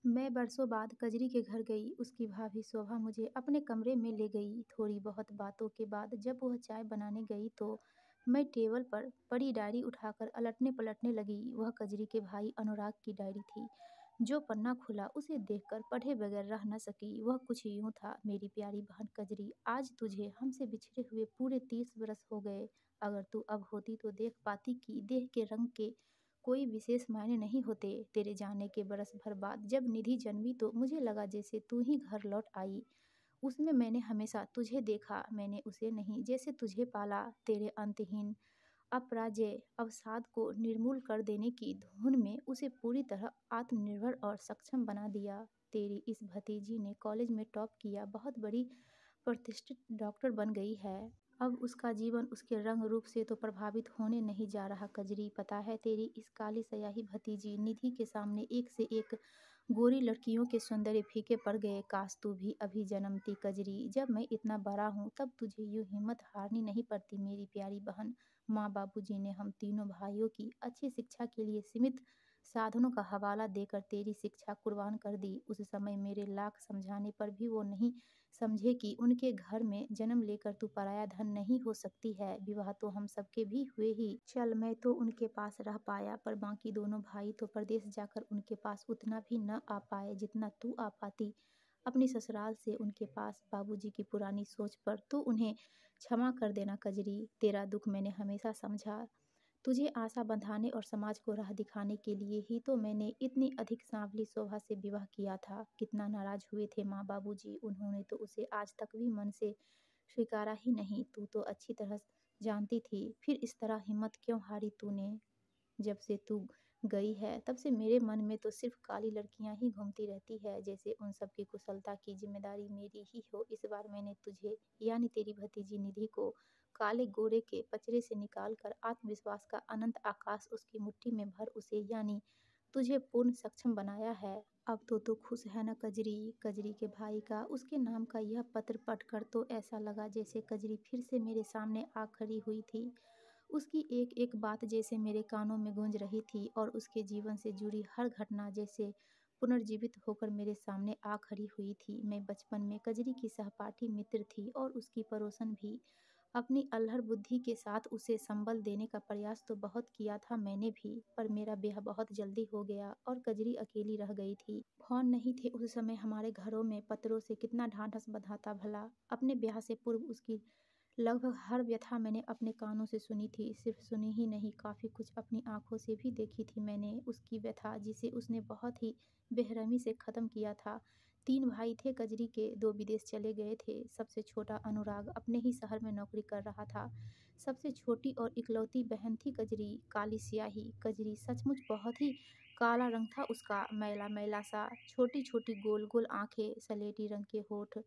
मैं बरसों बाद कजरी के घर गई। उसकी भाभी शोभा मुझे अपने कमरे में ले गई। थोड़ी बहुत बातों के बाद जब वह चाय बनाने गई तो मैं टेबल पर पड़ी डायरी उठाकर अलटने पलटने लगी। वह कजरी के भाई अनुराग की डायरी थी। जो पन्ना खुला उसे देखकर पढ़े बगैर रह न सकी। वह कुछ यूं था। मेरी प्यारी बहन कजरी, आज तुझे हमसे बिछड़े हुए पूरे 30 बरस हो गए। अगर तू अब होती तो देख पाती कि देह के रंग के कोई विशेष मायने नहीं होते। तेरे जाने के बरस भर बाद जब निधि जन्मी तो मुझे लगा जैसे तू ही घर लौट आई। उसमें मैंने हमेशा तुझे देखा, मैंने उसे नहीं। जैसे तुझे पाला, तेरे अंतहीन अपराजेय अवसाद को निर्मूल कर देने की धुन में उसे पूरी तरह आत्मनिर्भर और सक्षम बना दिया। तेरी इस भतीजी ने कॉलेज में टॉप किया, बहुत बड़ी प्रतिष्ठित डॉक्टर बन गई है। अब उसका जीवन उसके रंग रूप से तो प्रभावित होने नहीं जा रहा। कजरी, पता है तेरी इस काली सयाही भतीजी निधि के सामने एक से एक गोरी लड़कियों के सौंदर्य फीके पड़ गए। काश तू भी अभी जन्मती कजरी। जब मैं इतना बड़ा हूँ तब तुझे यूं हिम्मत हारनी नहीं पड़ती। मेरी प्यारी बहन, माँ बाबूजी ने हम तीनों भाइयों की अच्छी शिक्षा के लिए सीमित साधनों का हवाला देकर तेरी शिक्षा कुर्बान कर दी। उस समय मेरे लाख समझाने पर भी वो नहीं समझे कि उनके घर में जन्म लेकर तू पराया धन नहीं हो सकती है। विवाह तो हम सबके भी हुए ही। चल, मैं तो उनके पास रह पाया, पर बाकी दोनों भाई तो परदेश जाकर उनके पास उतना भी न आ पाए जितना तू आ पाती अपनी ससुराल से उनके पास। बाबूजी की पुरानी सोच पर तू उन्हें क्षमा कर देना कजरी। तेरा दुख मैंने हमेशा समझा। तुझे आशा बंधाने और समाज को राह दिखाने के लिए ही तो मैंने इतनी अधिक सांवली शोभा से विवाह किया था। कितना नाराज हुए थे माँ बाबूजी, उन्होंने तो उसे आज तक भी मन से स्वीकारा ही नहीं। तू तो अच्छी तरह जानती थी। फिर इस तरह हिम्मत क्यों हारी तूने? जब से तू गई है तब से मेरे मन में तो सिर्फ काली लड़कियां ही घूमती रहती है, जैसे उन सब की कुशलता की जिम्मेदारी मेरी ही हो। इस बार मैंने तुझे यानी तेरी भतीजी निधि को काले गोरे के पचड़े से निकाल कर आत्मविश्वास का अनंत आकाश उसकी मुट्ठी में भर उसे यानी तुझे पूर्ण सक्षम बनाया है। अब तो तू खुश है न कजरी? कजरी के भाई का उसके नाम का यह पत्र पढ़कर तो ऐसा लगा जैसे कजरी फिर से मेरे सामने आ खड़ी हुई थी। उसकी एक एक बात जैसे मेरे कानों में गूंज रही थी और उसके जीवन से जुड़ी हर घटना जैसे पुनर्जीवित होकर मेरे सामने आ खड़ी हुई थी। मैं बचपन में कजरी की सहपाठी मित्र थी और उसकी पड़ोसन भी। अपनी अल्हड़ बुद्धि के साथ उसे संबल देने का प्रयास तो बहुत किया था मैंने भी, पर मेरा ब्याह बहुत जल्दी हो गया और कजरी अकेली रह गई थी। फोन नहीं थे उस समय हमारे घरों में, पत्रों से कितना ढांढस बंधाता भला। अपने ब्याह से पूर्व उसकी लगभग हर व्यथा मैंने अपने कानों से सुनी थी। सिर्फ सुनी ही नहीं, काफ़ी कुछ अपनी आंखों से भी देखी थी मैंने। उसकी व्यथा जिसे उसने बहुत ही बेरहमी से ख़त्म किया था। 3 भाई थे कजरी के, 2 विदेश चले गए थे। सबसे छोटा अनुराग अपने ही शहर में नौकरी कर रहा था। सबसे छोटी और इकलौती बहन थी कजरी, काली स्याही। कजरी सचमुच बहुत ही काला रंग था उसका, मैला मैला सा, छोटी छोटी गोल गोल आंखें, सलेटी रंग के होठ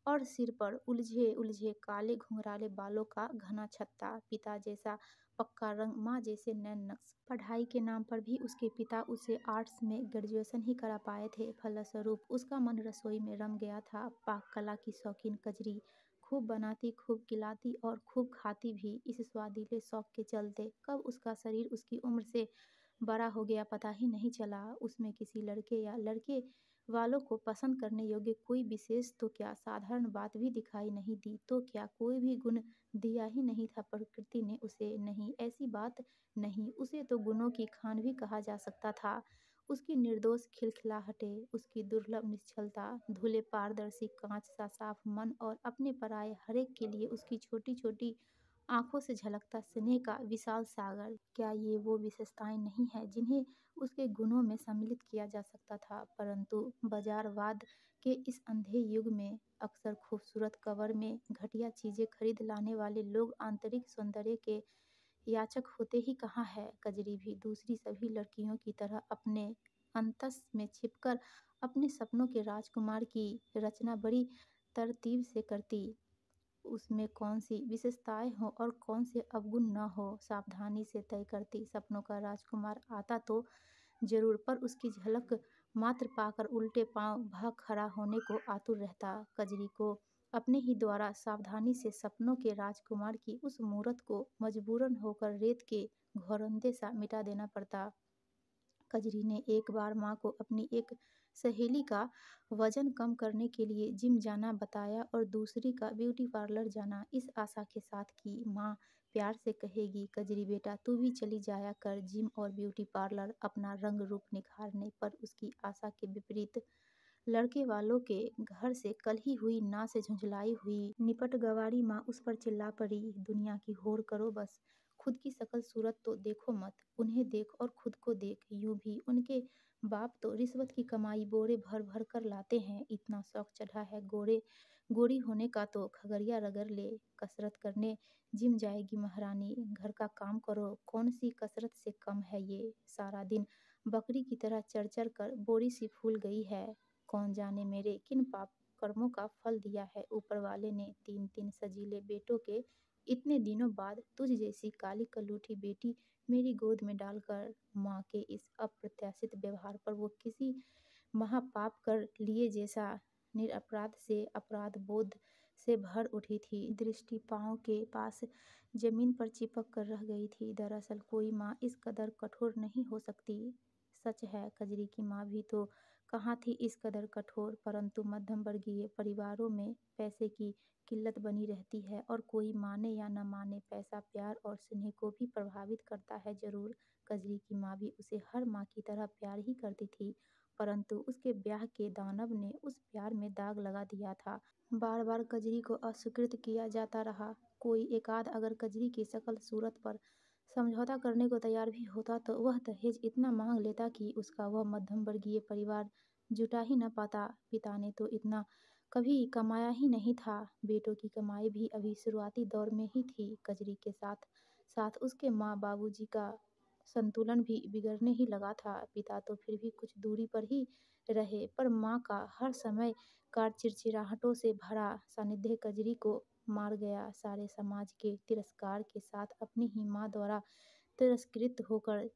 और सिर पर उलझे उलझे काले घुंघराले बालों का घना छत्ता। पिता जैसा पक्का रंग, माँ जैसे नैन नक्श। पढ़ाई के नाम पर भी उसके पिता उसे आर्ट्स में ग्रेजुएशन ही करा पाए थे। फलस्वरूप उसका मन रसोई में रम गया था। पाक कला की शौकीन कजरी खूब बनाती, खूब खिलाती और खूब खाती भी। इस स्वादिले शौक के चलते कब उसका शरीर उसकी उम्र से बड़ा हो गया पता ही नहीं चला। उसमें किसी लड़के या लड़के वालों को पसंद करने योग्य कोई विशेष तो क्या, साधारण बात भी दिखाई नहीं दी तो क्या, कोई भी गुण दिया ही नहीं था प्रकृति ने उसे। नहीं, ऐसी बात नहीं, उसे तो गुणों की खान भी कहा जा सकता था। उसकी निर्दोष खिलखिलाहटें, उसकी दुर्लभ निश्चलता, धुले पारदर्शी कांच सा साफ मन और अपने पराये हरेक के लिए उसकी छोटी छोटी आंखों से झलकता स्नेह का विशाल सागर, क्या ये वो विशेषताएं नहीं हैं जिन्हें उसके गुणों में सम्मिलित किया जा सकता था? परंतु बाजारवाद के इस अंधे युग में अक्सर खूबसूरत कवर में घटिया चीजें खरीद लाने वाले लोग आंतरिक सौंदर्य के याचक होते ही कहाँ है? कजरी भी दूसरी सभी लड़कियों की तरह अपने अंतस में छिपकर अपने सपनों के राजकुमार की रचना बड़ी तरतीब से करती। उसमें कौन सी विशेषताएं हो और कौन से अवगुण न हो, सावधानी से तय करती। सपनों का राजकुमार आता तो जरूर, पर उसकी झलक मात्र पाकर उल्टे पांव भाग खड़ा होने को आतुर रहता। कजरी को अपने ही द्वारा सावधानी से सपनों के राजकुमार की उस मूरत को मजबूरन होकर रेत के घोरंदे सा मिटा देना पड़ता। कजरी ने एक बार माँ को अपनी एक सहेली का वजन कम करने के लिए जिम जाना बताया और दूसरी का ब्यूटी पार्लर जाना, इस आशा के साथ कि माँ प्यार से कहेगी, कजरी बेटा तू भी चली जाया कर जिम और ब्यूटी पार्लर अपना रंग रूप निखारने। पर उसकी आशा के विपरीत लड़के वालों के घर से कल ही हुई ना से झुंझलाई हुई निपट गवारी माँ उस पर चिल्ला पड़ी, दुनिया की होड़ करो बस, खुद की शकल सूरत तो देखो मत, उन्हें देख और खुद को देख। यूं भी उनके बाप तो रिश्वत की कमाई बोरे भर भर कर लाते हैं, इतना शौक चढ़ा है गोरे गोरी होने का तो खगड़िया रगड़ ले। कसरत करने जिम जाएगी महारानी, घर का काम करो, कौन सी कसरत से कम है ये, सारा दिन बकरी की तरह चर चर कर बोरी सी फूल गई है। कौन जाने मेरे किन पाप कर्मों का फल दिया है ऊपर वाले ने, तीन तीन सजीले बेटों के इतने दिनों बाद तुझ जैसी काली कलूठी बेटी मेरी गोद में डालकर। माँ के इस अप्रत्याशित व्यवहार पर वो किसी महापाप कर लिए जैसा निरपराध से अपराध बोध से भर उठी थी। दृष्टि पाँव के पास जमीन पर चिपक कर रह गई थी। दरअसल कोई माँ इस कदर कठोर नहीं हो सकती। सच है, कजरी की माँ भी तो कहाँ थी इस कदर कठोर, परंतु मध्यम वर्गीय परिवारों में पैसे की किल्लत बनी रहती है और कोई माने या न माने पैसा प्यार और स्नेह को भी प्रभावित करता है जरूर। कजरी की माँ भी उसे हर माँ की तरह प्यार ही करती थी, परंतु उसके ब्याह के दानव ने उस प्यार में दाग लगा दिया था। बार बार कजरी को अस्वीकृत किया जाता रहा। कोई एकाध अगर कजरी की शकल सूरत पर समझौता करने को तैयार भी होता तो वह दहेज इतना मांग लेता कि उसका वह मध्यम वर्गीय परिवार जुटा ही न पाता। पिता ने तो इतना कभी कमाया ही नहीं था। बेटों की कमाई भी अभी शुरुआती दौर में ही थी। कजरी के साथ साथ उसके माँ बाबूजी का संतुलन भी बिगड़ने ही लगा था। पिता तो फिर भी कुछ दूरी पर ही रहे, पर माँ का हर समय कार चिड़चिड़ाहटों से भरा सानिध्य कजरी को मार गया। सारे समाज के तिरस्कार के साथ अपनी ही माँ द्वारा तिरस्कृत होकर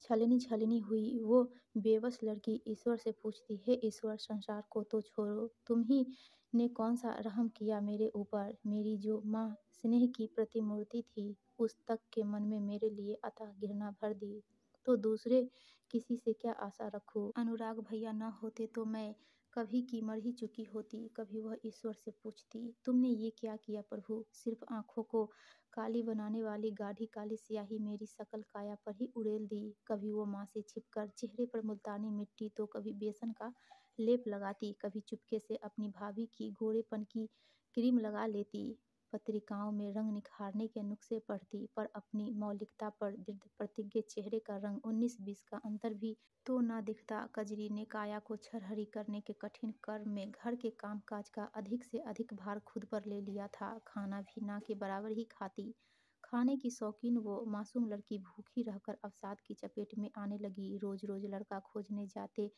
छलनी छलनी हुई वो बेबस लड़की ईश्वर से पूछती, हे ईश्वर, संसार को तो छोड़ो, तुम ही ने कौन सा रहम किया मेरे ऊपर। मेरी जो माँ स्नेह की प्रतिमूर्ति थी, उस तक के मन में मेरे लिए अतः घृणा भर दी, तो दूसरे किसी से क्या आशा रखूं। अनुराग भैया न होते तो मैं कभी की मर ही चुकी होती। कभी वह ईश्वर से पूछती, तुमने ये क्या किया प्रभु, सिर्फ आंखों को काली बनाने वाली गाढ़ी काली स्याही मेरी सकल काया पर ही उड़ेल दी। कभी वो माँ से छिपकर चेहरे पर मुल्तानी मिट्टी तो कभी बेसन का लेप लगाती, कभी चुपके से अपनी भाभी की गोरेपन की क्रीम लगा लेती। पत्रिकाओं में रंग निखारने के नुस्खे पढ़ती, पर अपनी मौलिकता पर दृढ़ प्रतिज्ञ चेहरे का रंग 19-20 का अंतर भी तो न दिखता। कजरी ने काया को छरहरी करने के कठिन कर्म में घर के कामकाज का अधिक से अधिक भार खुद पर ले लिया था। खाना भी ना के बराबर ही खाती। खाने की शौकीन वो मासूम लड़की भूखी रहकर अवसाद की चपेट में आने लगी। रोज रोज लड़का खोजने जाते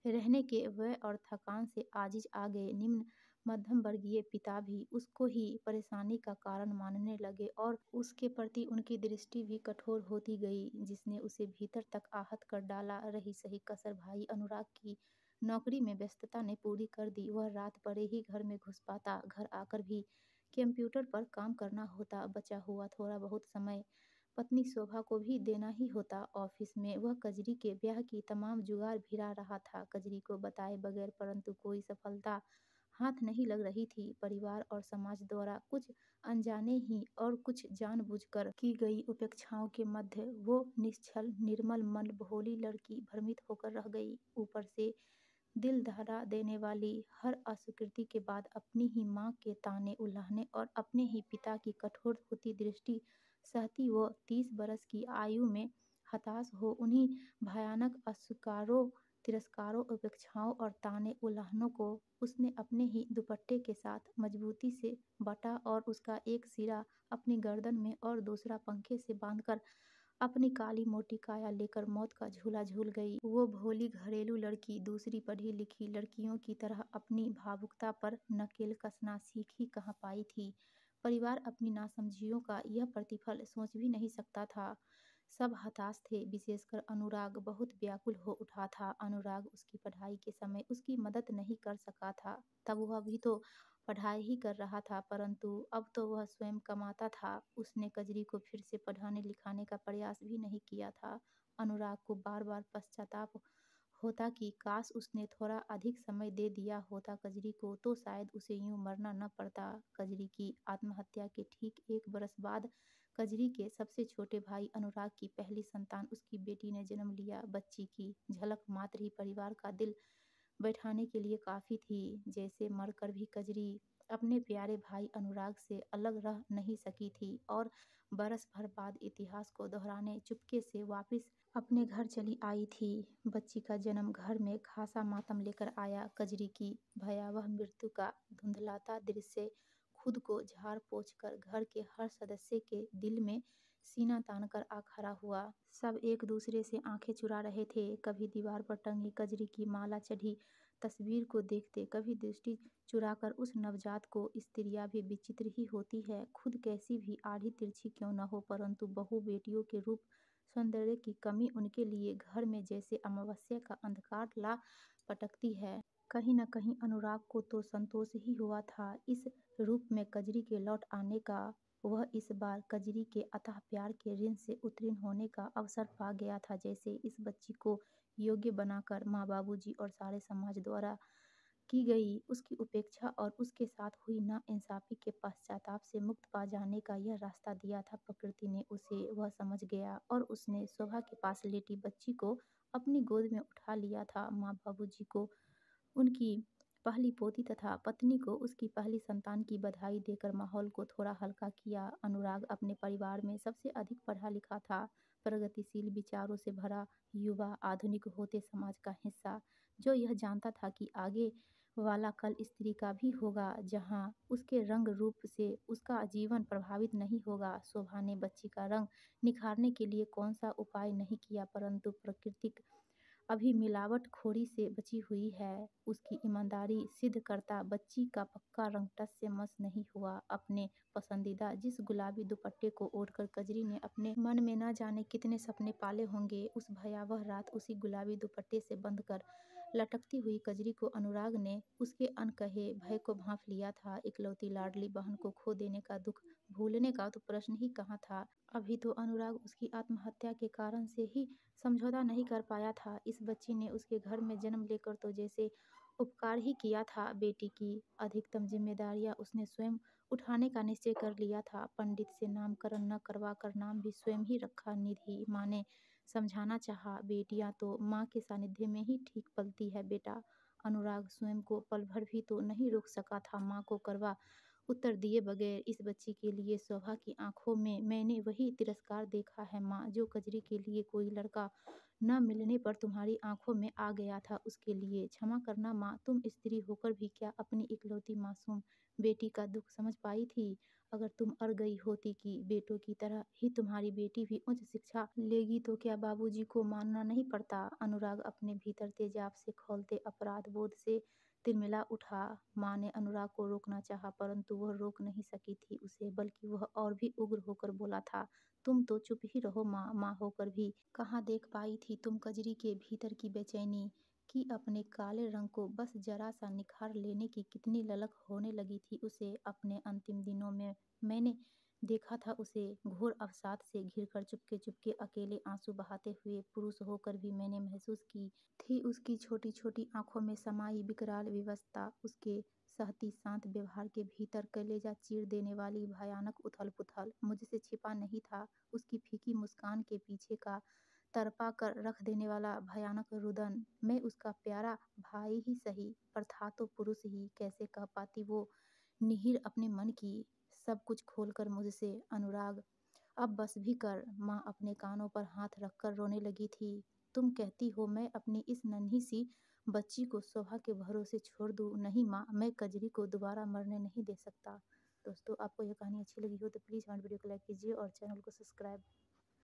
रहने के व्यय और थकान से आजिज आ गए निम्न मध्यम वर्गीय पिता भी उसको ही परेशानी का कारण मानने लगे और उसके प्रति उनकी दृष्टि भी कठोर होती गई, जिसने उसे भीतर तक आहत कर डाला। रही सही कसर भाई अनुराग की नौकरी में व्यस्तता ने पूरी कर दी। वह रात पड़े ही घर में घुस पाता, घर आकर भी कंप्यूटर पर काम करना होता। बचा हुआ थोड़ा बहुत समय पत्नी शोभा को भी देना ही होता। ऑफिस में वह कजरी के ब्याह की तमाम जुगाड़ भिड़ा रहा था, कजरी को बताए बगैर, परंतु कोई सफलता हाथ नहीं लग रही थी। परिवार और समाज द्वारा कुछ अनजाने ही और कुछ जानबूझकर की गई उपेक्षाओं के मध्य वो निश्छल निर्मल मन भोली लड़की भ्रमित होकर रह गई। ऊपर से दिल दहला देने वाली हर अस्वीकृति के बाद अपनी ही माँ के ताने उलाहने और अपने ही पिता की कठोर होती दृष्टि सहती वो 30 बरस की आयु में हताश हो उन्हीं भयानक अस्वीकारों तिरस्कारों उपेक्षाओं और ताने उलाहनों को उसने अपने ही दुपट्टे के साथ मजबूती से बटा और उसका एक सिरा अपनी गर्दन में और दूसरा पंखे से बांधकर अपनी काली मोटी काया लेकर मौत का झूला झूल गई। वो भोली घरेलू लड़की दूसरी पढ़ी लिखी लड़कियों की तरह अपनी भावुकता पर नकेल कसना सीख ही कहाँ पाई थी। परिवार अपनी नासमझियों का यह प्रतिफल सोच भी नहीं सकता था। सब हताश थे, विशेषकर अनुराग बहुत व्याकुल हो उठा था। अनुराग उसकी पढ़ाई के समय उसकी मदद नहीं कर सका था, तब वह भी तो पढ़ाई ही कर रहा था, परंतु अब तो वह स्वयं कमाता था। उसने कजरी को फिर से पढ़ाने लिखाने का प्रयास भी नहीं किया था। अनुराग को बार बार पश्चाताप होता कि काश उसने थोड़ा अधिक समय दे दिया होता कजरी को, तो शायद उसे यूं मरना न पड़ता। कजरी की आत्महत्या के ठीक 1 बरस बाद कजरी के सबसे छोटे भाई अनुराग की पहली संतान उसकी बेटी ने जन्म लिया। बच्ची की झलक मात्र ही परिवार का दिल बैठाने के लिए काफ़ी थी। जैसे मरकर भी कजरी अपने प्यारे भाई अनुराग से अलग रह नहीं सकी थी और बरस भर बाद इतिहास को दोहराने चुपके से वापस अपने घर चली आई थी। बच्ची का जन्म घर में खासा मातम लेकर आया। कजरी की भयावह मृत्यु का धुंधलाता दृश्य खुद को झाड़ पोंछ कर घर के हर सदस्य के दिल में सीना तान कर आ खड़ा हुआ। सब एक दूसरे से आंखें चुरा रहे थे। कभी दीवार पर टंगी कजरी की माला चढ़ी तस्वीर को देखते, कभी दृष्टि चुराकर उस नवजात को। स्त्रियां भी विचित्र ही होती है, खुद कैसी भी आड़ी तिरछी क्यों न हो, परंतु बहु बेटियों के रूप सौंदर्य की कमी उनके लिए घर में जैसे अमावस्या का अंधकार ला पटकती है। कहीं न कहीं अनुराग को तो संतोष ही हुआ था इस रूप में कजरी के लौट आने का। वह इस बार कजरी के अथाह प्यार के ऋण से उत्तीर्ण होने का अवसर पा गया था। जैसे इस बच्ची को योग्य बनाकर माँ, बाबूजी और सारे समाज द्वारा की गई उसकी उपेक्षा और उसके साथ हुई नाइंसाफी के पश्चाताप से मुक्त पा जाने का यह रास्ता दिया था प्रकृति ने उसे। वह समझ गया और उसने शोभा के पास लेटी बच्ची को अपनी गोद में उठा लिया था। माँ बाबूजी को उनकी पहली पोती तथा पत्नी को उसकी पहली संतान की बधाई देकर माहौल को थोड़ा हल्का किया। अनुराग अपने परिवार में सबसे अधिक पढ़ा लिखा था, प्रगतिशील विचारों से भरा युवा, आधुनिक होते समाज का हिस्सा, जो यह जानता था कि आगे वाला कल स्त्री का भी होगा, जहां उसके रंग रूप से उसका जीवन प्रभावित नहीं होगा। शोभा ने बच्ची का रंग निखारने के लिए कौन सा उपाय नहीं किया, परंतु प्राकृतिक अभी मिलावटखोरी से बची हुई है। उसकी ईमानदारी सिद्ध करता बच्ची का पक्का रंग टस से मस नहीं हुआ। अपने पसंदीदा जिस गुलाबी दुपट्टे को ओढ़कर कजरी ने अपने मन में न जाने कितने सपने पाले होंगे, उस भयावह रात उसी गुलाबी दुपट्टे से बंधकर लटकती हुई कजरी को अनुराग ने उसके अनकहे भय को भांप लिया था। इकलौती लाडली बहन को खो देने का दुख भूलने का तो प्रश्न ही कहाँ था। अभी तो अनुराग उसकी आत्महत्या के कारण से ही समझौता नहीं कर पाया था। इस बच्ची ने उसके घर में जन्म लेकर तो जैसे उपकार ही किया था। बेटी की अधिकतम जिम्मेदारियां उसने स्वयं उठाने का निश्चय कर लिया था। पंडित से नामकरण न करवा कर नाम भी स्वयं ही रखा। निधि माँ ने समझाना चाहा, बेटियां तो माँ के सानिध्य में ही ठीक पलती है बेटा। अनुराग स्वयं को पल भर भी तो नहीं रोक सका था माँ को कड़वा उत्तर दिए बगैर। इस बच्ची के लिए शोभा की आंखों में मैंने वही तिरस्कार देखा है माँ, जो कजरी के लिए कोई लड़का न मिलने पर तुम्हारी आंखों में आ गया था। उसके लिए क्षमा करना माँ, तुम स्त्री होकर भी क्या अपनी इकलौती मासूम बेटी का दुख समझ पाई थी? अगर तुम अड़ गई होती कि बेटों की तरह ही तुम्हारी बेटी भी उच्च शिक्षा लेगी, तो क्या बाबूजी को मानना नहीं पड़ता? अनुराग अपने भीतर तेजाब से खौलते अपराध बोध से तिलमिला उठा। माँ ने अनुराग को रोकना चाहा, परंतु वह रोक नहीं सकी थी उसे, बल्कि वह और भी उग्र होकर बोला था, तुम तो चुप ही रहो माँ। माँ होकर भी कहाँ देख पाई थी तुम कजरी के भीतर की बेचैनी, कि अपने काले रंग को बस जरा सा निखार लेने की कितनी ललक होने लगी थी उसे। अपने अंतिम दिनों में मैंने देखा था उसे घोर अवसाद से घिरकर चुपके चुपके अकेले आंसू बहाते हुए। पुरुष होकर भी मैंने महसूस की थी उसकी छोटी छोटी आंखों में समाई विकराल विवशता, उसके सहती शांत व्यवहार के भीतर कलेजा चीर देने वाली भयानक उथल पुथल। मुझसे छिपा नहीं था उसकी फीकी मुस्कान के पीछे का तड़पा कर रख देने वाला भयानक रुदन। मैं उसका प्यारा भाई ही सही, पर था तो पुरुष ही। कैसे कह पाती वो निहीर अपने मन की सब कुछ खोलकर मुझसे? अनुराग, अब बस भी कर। माँ अपने कानों पर हाथ रखकर रोने लगी थी। तुम कहती हो मैं अपनी इस नन्ही सी बच्ची को शोभा के भरोसे छोड़ दूँ? नहीं माँ, मैं कजरी को दोबारा मरने नहीं दे सकता। दोस्तों, आपको यह कहानी अच्छी लगी हो तो प्लीज़ हमारे वीडियो को लाइक कीजिए और चैनल को सब्सक्राइब